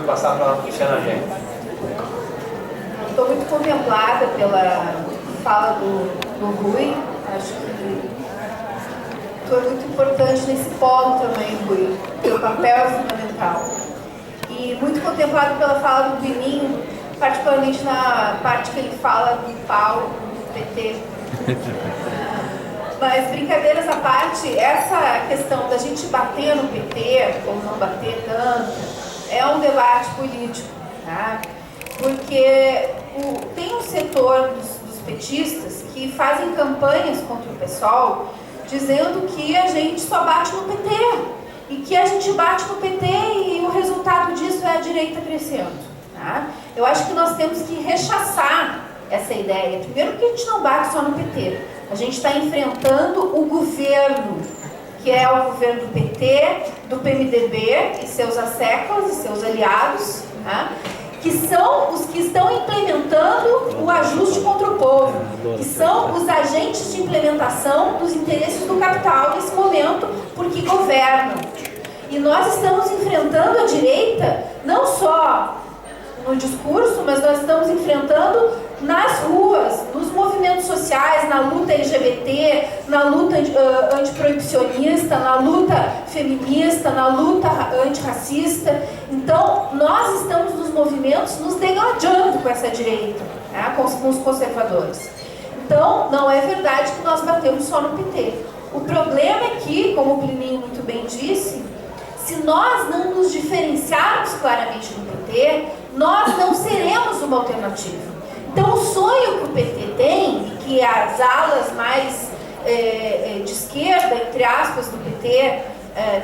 vou passar para a Cristiana Gêmea. Estou muito contemplada pela fala do Rui. Acho que foi muito importante nesse polo também, Rui. Teu papel é fundamental. E muito contemplado pela fala do Bininho, particularmente na parte que ele fala do pau do PT. Mas, brincadeiras à parte, essa questão da gente bater no PT, ou não bater tanto, é um debate político, tá? Porque tem um setor dos petistas que fazem campanhas contra o PSOL, dizendo que a gente só bate no PT, e que a gente bate no PT e o resultado disso é a direita crescendo, tá? Eu acho que nós temos que rechaçar essa ideia. Primeiro, porque a gente não bate só no PT. A gente está enfrentando o governo, que é o governo do PT, do PMDB e seus asseclas e seus aliados, tá? Que são os que estão implementando o ajuste contra o povo, que são os agentes de implementação dos interesses do capital nesse momento, porque governam. E nós estamos enfrentando a direita, não só no discurso, mas nós estamos enfrentando nas ruas, nos movimentos sociais, na luta LGBT, na luta antiproibicionista, na luta feminista, na luta antirracista. Então, nós estamos nos movimentos nos degladiando com essa direita, né, com os conservadores. Então, não é verdade que nós batemos só no PT. O problema é que, como o Plininho muito bem disse, se nós não nos diferenciarmos claramente do PT, nós não seremos uma alternativa. Então, o sonho que o PT tem, e que as alas mais de esquerda, entre aspas, do PT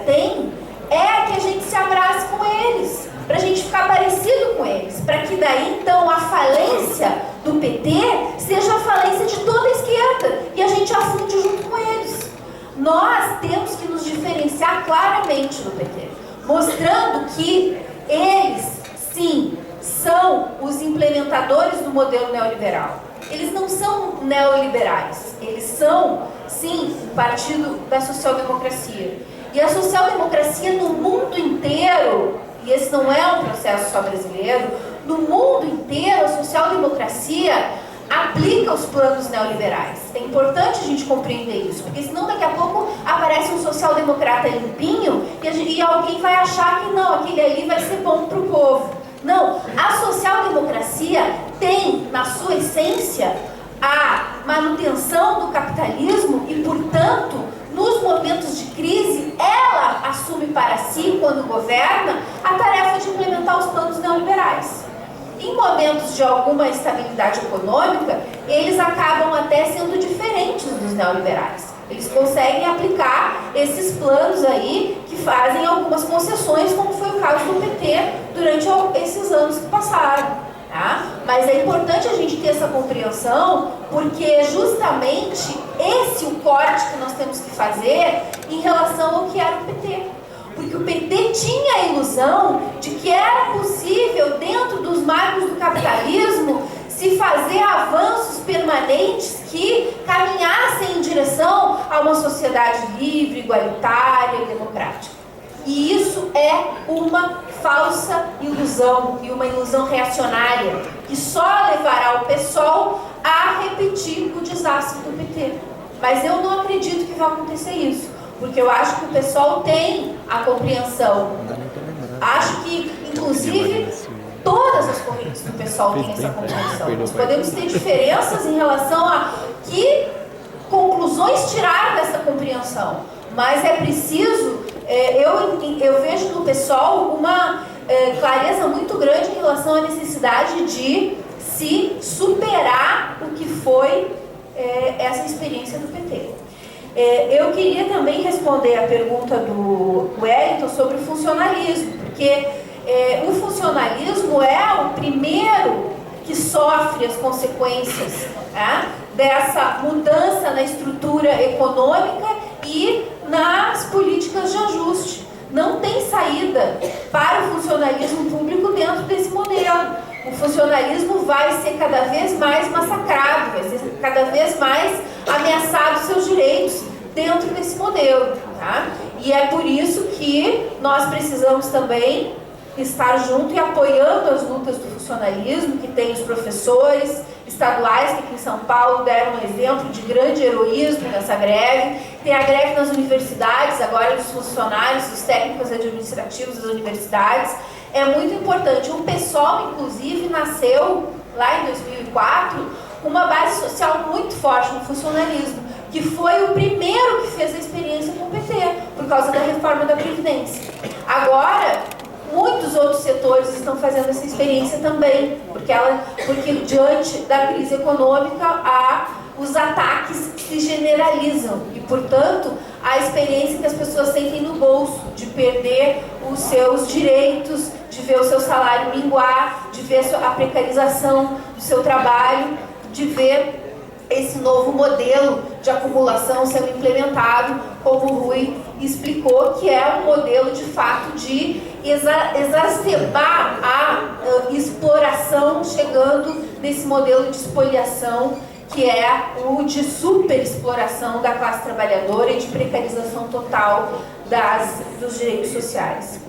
tem, é que a gente se abrace com eles, para a gente ficar parecido com eles, para que daí, então, a falência do PT seja a falência de toda a esquerda, e a gente afunde junto com eles. Nós temos que nos diferenciar claramente do PT, mostrando que eles, sim, são os implementadores do modelo neoliberal. Eles não são neoliberais, eles são, sim, o partido da social-democracia. E a social-democracia no mundo inteiro, e esse não é um processo só brasileiro, no mundo inteiro a social-democracia aplica os planos neoliberais. É importante a gente compreender isso, porque senão daqui a pouco aparece um social-democrata limpinho e alguém vai achar que não, aquele ali vai ser bom para o povo. Não, a social-democracia tem na sua essência a manutenção do capitalismo e, portanto, nos momentos de crise, ela assume para si, quando governa, a tarefa de implementar os planos neoliberais. Em momentos de alguma estabilidade econômica, eles acabam até sendo diferentes dos neoliberais. Eles conseguem aplicar esses planos aí que fazem algumas concessões, como foi o caso do PT durante esses anos que passaram. Tá? Mas é importante a gente ter essa compreensão, porque é justamente esse o corte que nós temos que fazer em relação ao que era o PT. Porque o PT tinha a ilusão de que era possível, dentro dos marcos do capitalismo, se fazer avanços permanentes que caminhassem em direção a uma sociedade livre, igualitária e democrática. E isso é uma falsa ilusão, e uma ilusão reacionária, que só levará o PSOL a repetir o desastre do PT. Mas eu não acredito que vai acontecer isso, porque eu acho que o PSOL tem a compreensão. Acho que, inclusive, todas as correntes do PSOL têm essa compreensão. Nós podemos ter diferenças em relação a que conclusões tirar dessa compreensão, mas é preciso, eu vejo no PSOL uma clareza muito grande em relação à necessidade de se superar o que foi essa experiência do PT. Eu queria também responder a pergunta do Wellington sobre o funcionalismo, porque o funcionalismo é o primeiro que sofre as consequências, né, dessa mudança na estrutura econômica e nas políticas de ajuste. Não tem saída para o funcionalismo público dentro desse modelo. O funcionalismo vai ser cada vez mais massacrado, vai ser cada vez mais ameaçado seus direitos dentro desse modelo. Tá? E é por isso que nós precisamos também estar junto e apoiando as lutas do funcionalismo, que tem os professores estaduais, que aqui em São Paulo deram um exemplo de grande heroísmo nessa greve. Tem a greve nas universidades, agora dos funcionários, dos técnicos administrativos das universidades. É muito importante. O PSOL, inclusive, nasceu lá em 2004 com uma base social muito forte no funcionalismo, que foi o primeiro que fez a experiência com o PT, por causa da reforma da Previdência. Agora, muitos outros setores estão fazendo essa experiência também, porque diante da crise econômica, os ataques se generalizam e, portanto, a experiência que as pessoas sentem no bolso, de perder os seus direitos, de ver o seu salário minguar, de ver a precarização do seu trabalho, de ver esse novo modelo de acumulação sendo implementado, como o Rui explicou, que é um modelo de fato de exacerbar a exploração, chegando nesse modelo de espoliação, que é o de superexploração da classe trabalhadora e de precarização total dos direitos sociais.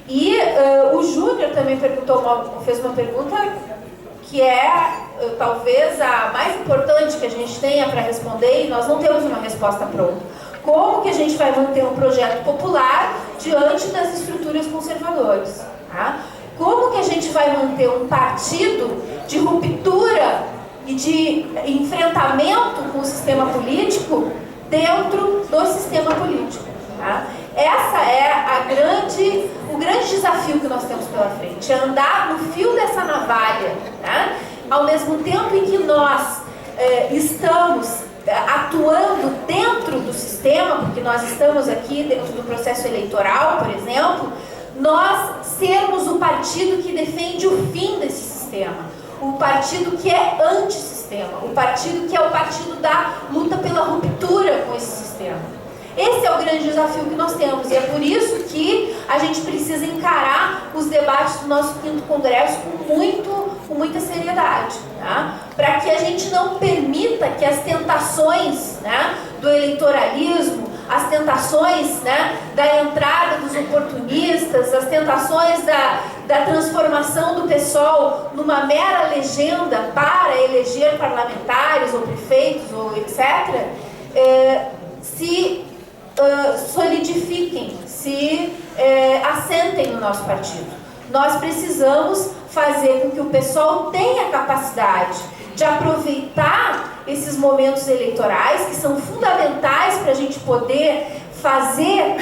E o Júnior também fez uma pergunta que é talvez a mais importante que a gente tenha para responder, e nós não temos uma resposta pronta. Como que a gente vai manter um projeto popular diante das estruturas conservadoras? Tá? Como que a gente vai manter um partido de ruptura e de enfrentamento com o sistema político dentro do sistema político? Tá? Essa é o grande desafio que nós temos pela frente, é andar no fio dessa navalha, tá? Ao mesmo tempo em que nós estamos atuando dentro do sistema, porque nós estamos aqui dentro do processo eleitoral, por exemplo, nós sermos o partido que defende o fim desse sistema, o partido que é antissistema, o partido que é o partido da luta pela ruptura com esse sistema. Esse é o grande desafio que nós temos, e é por isso que a gente precisa encarar os debates do nosso 5º Congresso com muita seriedade, tá? Para que a gente não permita que as tentações, né, do eleitoralismo, as tentações, né, da entrada dos oportunistas, as tentações da transformação do PSOL numa mera legenda para eleger parlamentares ou prefeitos ou etc., se solidifiquem, se assentem no nosso partido. Nós precisamos fazer com que o PSOL tenha capacidade de aproveitar esses momentos eleitorais, que são fundamentais para a gente poder fazer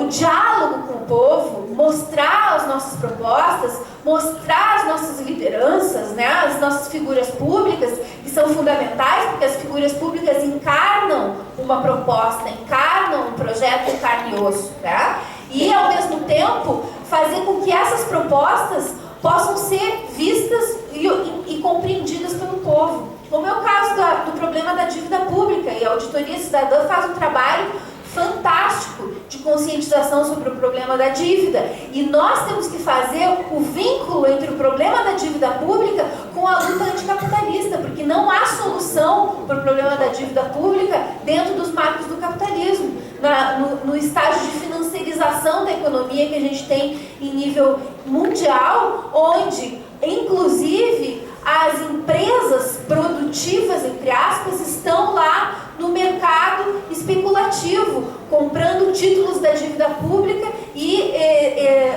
o diálogo com o povo, mostrar as nossas propostas, mostrar as nossas lideranças, né, as nossas figuras públicas, que são fundamentais, porque as figuras públicas encarnam uma proposta, encarnam um projeto de carne e osso, tá? E, ao mesmo tempo, fazer com que essas propostas possam ser vistas e compreendidas pelo povo. Como é o caso do problema da dívida pública, e a Auditoria Cidadã faz um trabalho fantástico de conscientização sobre o problema da dívida, e nós temos que fazer o vínculo entre o problema da dívida pública com a luta anticapitalista, porque não há solução para o problema da dívida pública dentro dos marcos do capitalismo, no estágio de financiarização da economia que a gente tem em nível mundial, onde inclusive as empresas produtivas, entre aspas, estão lá no mercado especulativo, comprando títulos da dívida pública e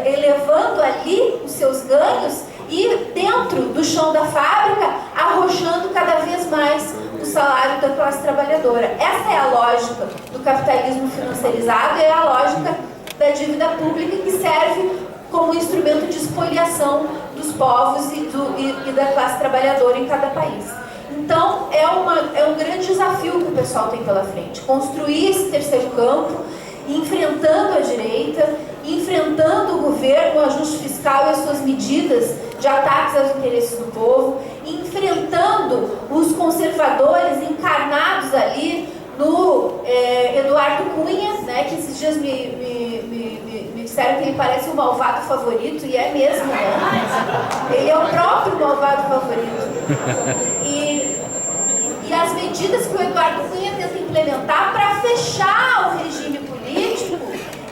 elevando ali os seus ganhos, e dentro do chão da fábrica arrochando cada vez mais o salário da classe trabalhadora. Essa é a lógica do capitalismo financiarizado, é a lógica da dívida pública, que serve como instrumento de espoliação dos povos e da classe trabalhadora em cada país. Então, é um grande desafio que o pessoal tem pela frente, construir esse terceiro campo, enfrentando a direita, enfrentando o governo, o ajuste fiscal e as suas medidas de ataques aos interesses do povo, enfrentando os conservadores encarnados ali no Eduardo Cunha, né, que esses dias me disseram que ele parece o malvado favorito, e é mesmo, né? Ele é o próprio malvado favorito. E as medidas que o Eduardo Cunha tenta implementar para fechar o regime político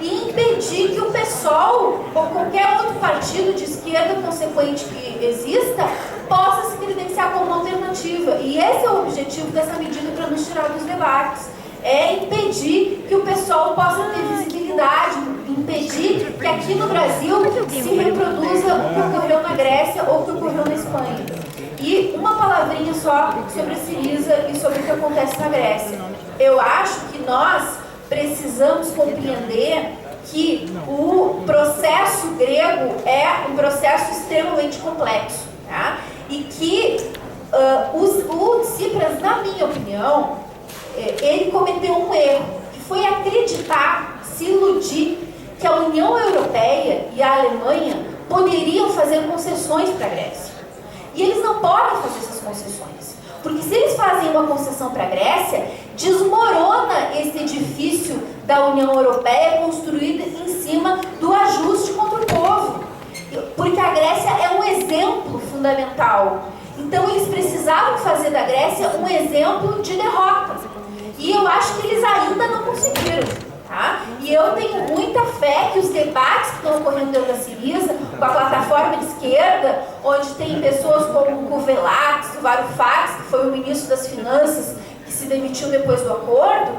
e impedir impedir que o PSOL ou qualquer outro partido de esquerda consequente que exista possa se credenciar como alternativa. E esse é o objetivo dessa medida para nos tirar dos debates. É impedir que o PSOL possa ter visibilidade, impedir que aqui no Brasil se reproduza o que ocorreu na Grécia ou o que ocorreu na Espanha. E uma palavrinha só sobre a Syriza e sobre o que acontece na Grécia. Eu acho que nós precisamos compreender que o processo grego é um processo extremamente complexo, tá? E que o Tsipras, na minha opinião, ele cometeu um erro, que foi acreditar, se iludir, que a União Europeia e a Alemanha poderiam fazer concessões para a Grécia. E eles não podem fazer essas concessões, porque se eles fazem uma concessão para a Grécia, desmorona esse edifício da União Europeia construído em cima do ajuste contra o povo, porque a Grécia é um exemplo fundamental. Então eles precisavam fazer da Grécia um exemplo de derrota, e eu acho que eles ainda não conseguiram. Tá? E eu tenho muita fé que os debates que estão ocorrendo dentro da Syriza, com a plataforma de esquerda, onde tem pessoas como o Kouvelax, o Varoufakis, que foi o ministro das Finanças, que se demitiu depois do acordo,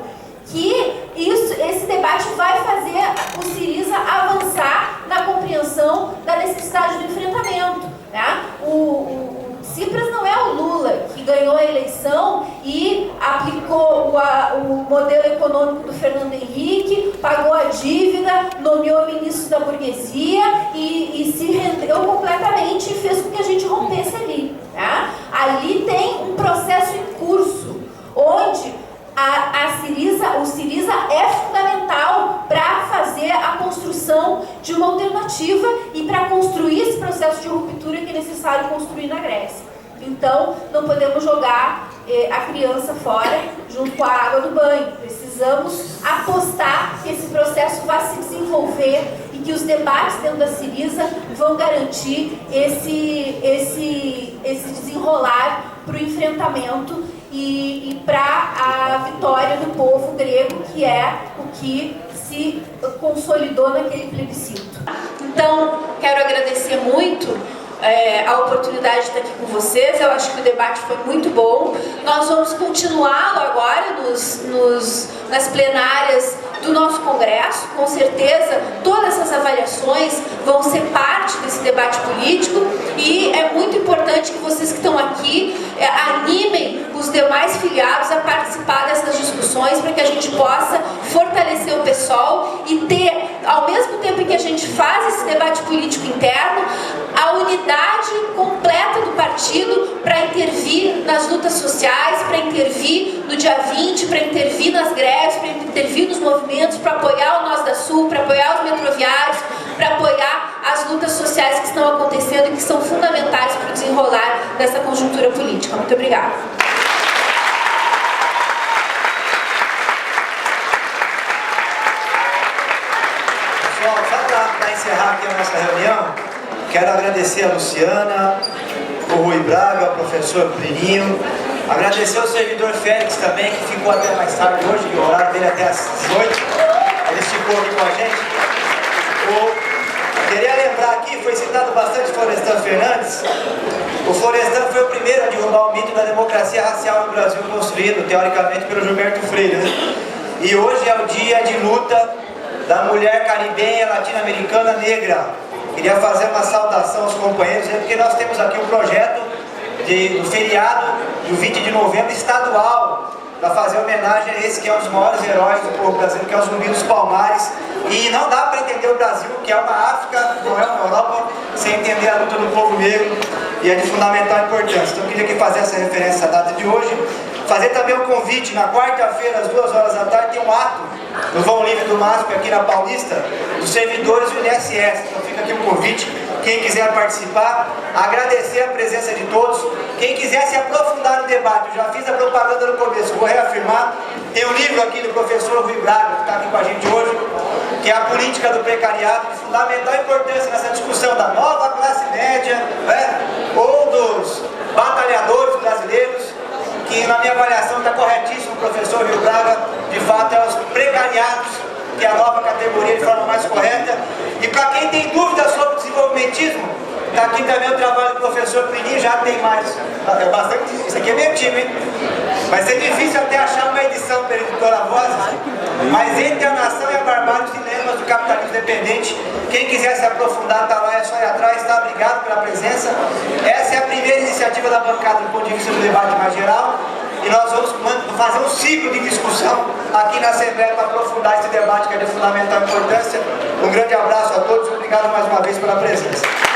que esse debate vai fazer o Syriza avançar na compreensão da necessidade do enfrentamento. Tá? O Tsipras não é o Lula, que ganhou a eleição e aplicou o modelo econômico do Fernando Henrique, pagou a dívida, nomeou ministros da burguesia e se rendeu completamente e fez com que a gente rompesse ali. Tá? Ali tem um processo em curso, onde o Syriza é fundamental para fazer a construção de uma alternativa e para construir esse processo de ruptura que é necessário construir na Grécia. Então, não podemos jogar a criança fora junto com a água do banho. Precisamos apostar que esse processo vai se desenvolver e que os debates dentro da Syriza vão garantir esse desenrolar para o enfrentamento e para a vitória do povo grego, que é o que se consolidou naquele plebiscito. Então, quero agradecer muito a oportunidade de estar aqui com vocês. Eu acho que o debate foi muito bom. Nós vamos continuá-lo agora nas plenárias do nosso Congresso. Com certeza, todas essas avaliações vão ser parte desse debate político e é muito importante que vocês que estão aqui animem os demais filiados a participar dessas discussões para que a gente possa fortalecer o PSOL e ter, ao mesmo tempo em que a gente faz esse debate político interno, a unidade completa do partido para intervir nas lutas sociais, para intervir no dia 20, para intervir nas greves, para intervir nos movimentos, para apoiar o Nós da Sul, para apoiar os metroviários, para apoiar as lutas sociais que estão acontecendo e que são fundamentais para o desenrolar dessa conjuntura política. Muito obrigada. Pessoal, só para encerrar aqui a nossa reunião, quero agradecer a Luciana, o Rui Braga, o professor Plininho, agradecer ao servidor Félix também, que ficou até mais tarde hoje, o horário dele até às 18, ele ficou aqui com a gente. Queria lembrar aqui, foi citado bastante Florestan Fernandes. O Florestan foi o primeiro a derrubar o mito da democracia racial no Brasil, construído teoricamente pelo Gilberto Freire, né? E hoje é o dia de luta da mulher caribenha, latino-americana, negra. Queria fazer uma saudação aos companheiros, porque nós temos aqui um projeto do feriado do 20 de novembro estadual, para fazer homenagem a esse que é um dos maiores heróis do povo brasileiro, que é o Zumbi dos Palmares. E não dá para entender o Brasil, que é uma África, não é uma Europa, sem entender a luta do povo negro, e é de fundamental importância. Então eu queria aqui fazer essa referência à data de hoje. Fazer também um convite, na quarta-feira, às 2 horas da tarde, tem um ato no Vão Livre do MASP, aqui na Paulista, dos servidores do INSS. Então fica aqui um convite, quem quiser participar, agradecer a presença de todos. Quem quiser se aprofundar no debate, eu já fiz a propaganda no começo, vou reafirmar, tem um livro aqui do professor Rui Braga, que está aqui com a gente hoje, que é a política do precariado, de fundamental importância nessa discussão da nova classe média, né, ou dos batalhadores brasileiros, que na minha avaliação está corretíssimo, o professor Rui Braga, de fato é os precariados que é a nova categoria de forma mais correta. E para quem tem dúvidas sobre desenvolvimentismo, está aqui também o trabalho do professor Plini, já tem mais. É bastante, isso aqui é meio time, hein? Vai ser difícil até achar uma edição pela editora Vozes, mas Entre a Nação e a Barbárie, os dilemas do capitalismo dependente. Quem quiser se aprofundar, está lá, é só ir atrás, tá? Obrigado pela presença. Essa é a primeira iniciativa da bancada do ponto de vista do debate mais geral. E nós vamos fazer um ciclo de discussão aqui na Assembleia para aprofundar esse debate que é de fundamental importância. Um grande abraço a todos e obrigado mais uma vez pela presença.